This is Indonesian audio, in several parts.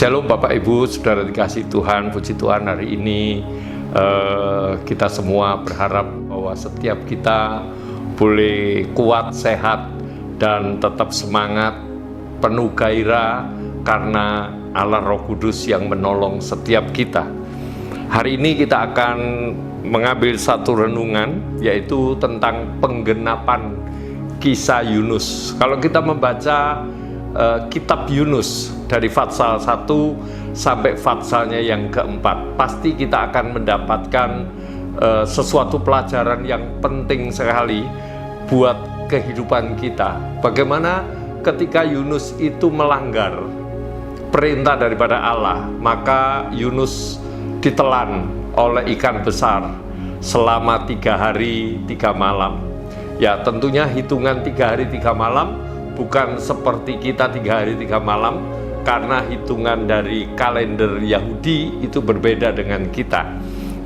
Shalom Bapak Ibu, Saudara dikasih Tuhan, puji Tuhan hari ini kita semua berharap bahwa setiap kita boleh kuat, sehat, dan tetap semangat, penuh gairah karena Allah Roh Kudus yang menolong setiap kita. Hari ini kita akan mengambil satu renungan, yaitu tentang penggenapan kisah Yunus. Kalau kita membaca kitab Yunus dari Fatsal 1 sampai Fatsalnya yang keempat, pasti kita akan mendapatkan sesuatu pelajaran yang penting sekali buat kehidupan kita. Bagaimana ketika Yunus itu melanggar perintah daripada Allah, maka Yunus ditelan oleh ikan besar selama 3 hari 3 malam. Ya, tentunya hitungan 3 hari 3 malam bukan seperti kita 3 hari 3 malam, karena hitungan dari kalender Yahudi itu berbeda dengan kita.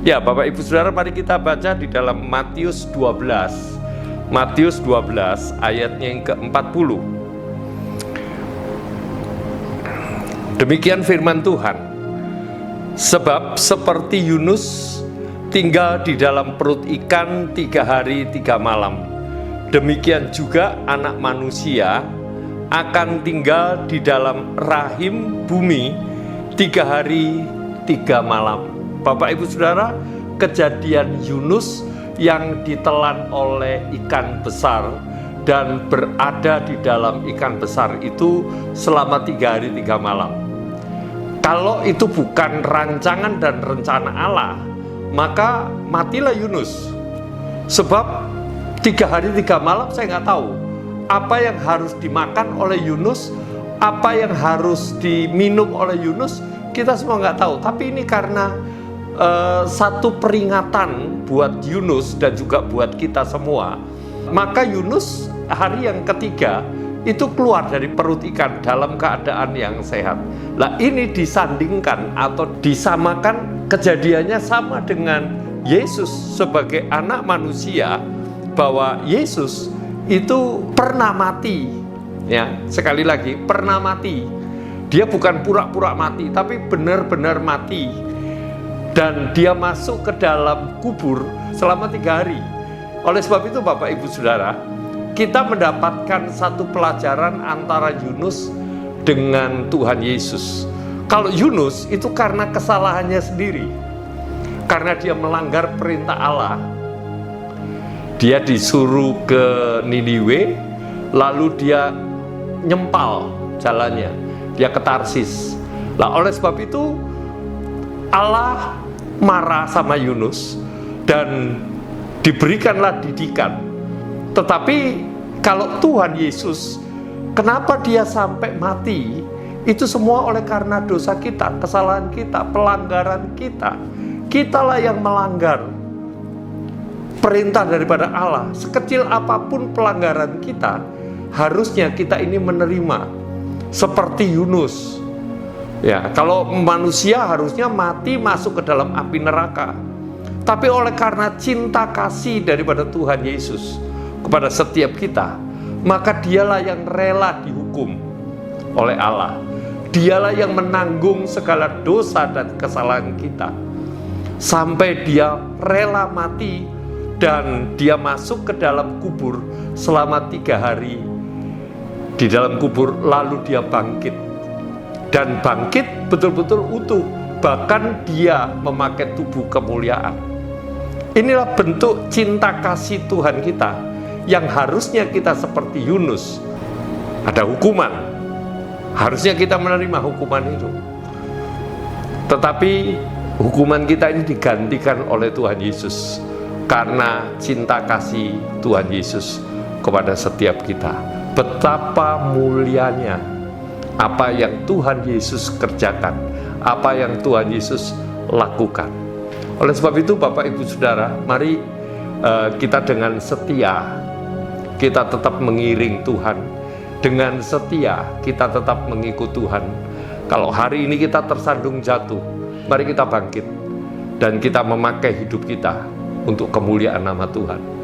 Ya, Bapak Ibu Saudara, mari kita baca di dalam Matius 12. Matius 12 ayatnya yang ke-40. Demikian firman Tuhan. Sebab seperti Yunus tinggal di dalam perut ikan 3 hari 3 malam, demikian juga Anak Manusia akan tinggal di dalam rahim bumi 3 hari 3 malam. Bapak Ibu Saudara, kejadian Yunus yang ditelan oleh ikan besar dan berada di dalam ikan besar itu selama 3 hari 3 malam. Kalau itu bukan rancangan dan rencana Allah, maka matilah Yunus. Sebab 3 hari 3 malam saya nggak tahu apa yang harus dimakan oleh Yunus, apa yang harus diminum oleh Yunus, kita semua nggak tahu. Tapi ini karena satu peringatan buat Yunus dan juga buat kita semua, maka Yunus hari yang ketiga itu keluar dari perut ikan dalam keadaan yang sehat. Nah, ini disandingkan atau disamakan, kejadiannya sama dengan Yesus sebagai anak manusia, bahwa Yesus itu pernah mati. Ya, sekali lagi, pernah mati. Dia bukan pura-pura mati, tapi benar-benar mati. Dan dia masuk ke dalam kubur selama 3 hari. Oleh sebab itu Bapak Ibu Saudara, kita mendapatkan satu pelajaran antara Yunus dengan Tuhan Yesus. Kalau Yunus itu karena kesalahannya sendiri, karena dia melanggar perintah Allah. Dia disuruh ke Niniwe, lalu dia nyempal jalannya, dia ke Tarsis. Nah, oleh sebab itu Allah marah sama Yunus dan diberikanlah didikan. Tetapi kalau Tuhan Yesus, kenapa dia sampai mati? Itu semua oleh karena dosa kita, kesalahan kita, pelanggaran kita. Kitalah yang melanggar perintah daripada Allah. Sekecil apapun pelanggaran kita, harusnya kita ini menerima seperti Yunus. Ya, kalau manusia harusnya mati masuk ke dalam api neraka. Tapi oleh karena cinta kasih daripada Tuhan Yesus kepada setiap kita, maka dialah yang rela dihukum oleh Allah. Dialah yang menanggung segala dosa dan kesalahan kita, sampai dia rela mati dan dia masuk ke dalam kubur selama 3 hari di dalam kubur, lalu dia bangkit. Dan bangkit betul-betul utuh, bahkan dia memakai tubuh kemuliaan. Inilah bentuk cinta kasih Tuhan kita, yang harusnya kita seperti Yunus. Ada hukuman, harusnya kita menerima hukuman itu. Tetapi hukuman kita ini digantikan oleh Tuhan Yesus, karena cinta kasih Tuhan Yesus kepada setiap kita. Betapa mulianya apa yang Tuhan Yesus kerjakan, apa yang Tuhan Yesus lakukan. Oleh sebab itu Bapak Ibu Saudara, mari kita dengan setia, kita tetap mengiring Tuhan. Dengan setia kita tetap mengikut Tuhan. Kalau hari ini kita tersandung jatuh, mari kita bangkit dan kita memakai hidup kita untuk kemuliaan nama Tuhan.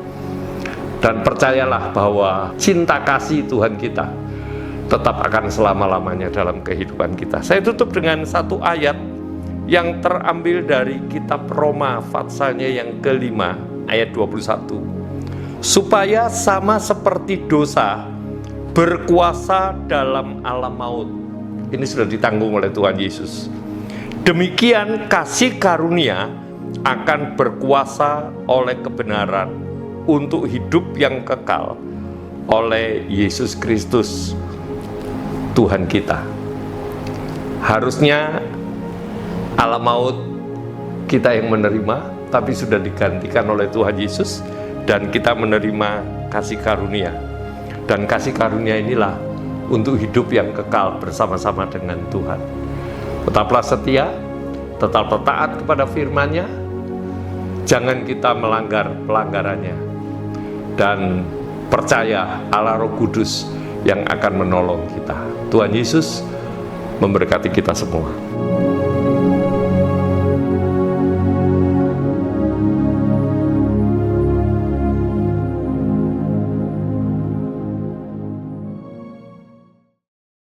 Dan percayalah bahwa cinta kasih Tuhan kita tetap akan selama-lamanya dalam kehidupan kita. Saya tutup dengan satu ayat yang terambil dari kitab Roma pasalnya yang kelima ayat 21. Supaya sama seperti dosa berkuasa dalam alam maut. Ini sudah ditanggung oleh Tuhan Yesus. Demikian kasih karunia akan berkuasa oleh kebenaran untuk hidup yang kekal oleh Yesus Kristus Tuhan kita. Harusnya alam maut kita yang menerima, tapi sudah digantikan oleh Tuhan Yesus, dan kita menerima kasih karunia. Dan kasih karunia inilah untuk hidup yang kekal bersama-sama dengan Tuhan. Tetaplah setia, tetaplah taat kepada firman-Nya, jangan kita melanggar pelanggarannya, dan percaya Allah Roh Kudus yang akan menolong kita. Tuhan Yesus memberkati kita semua.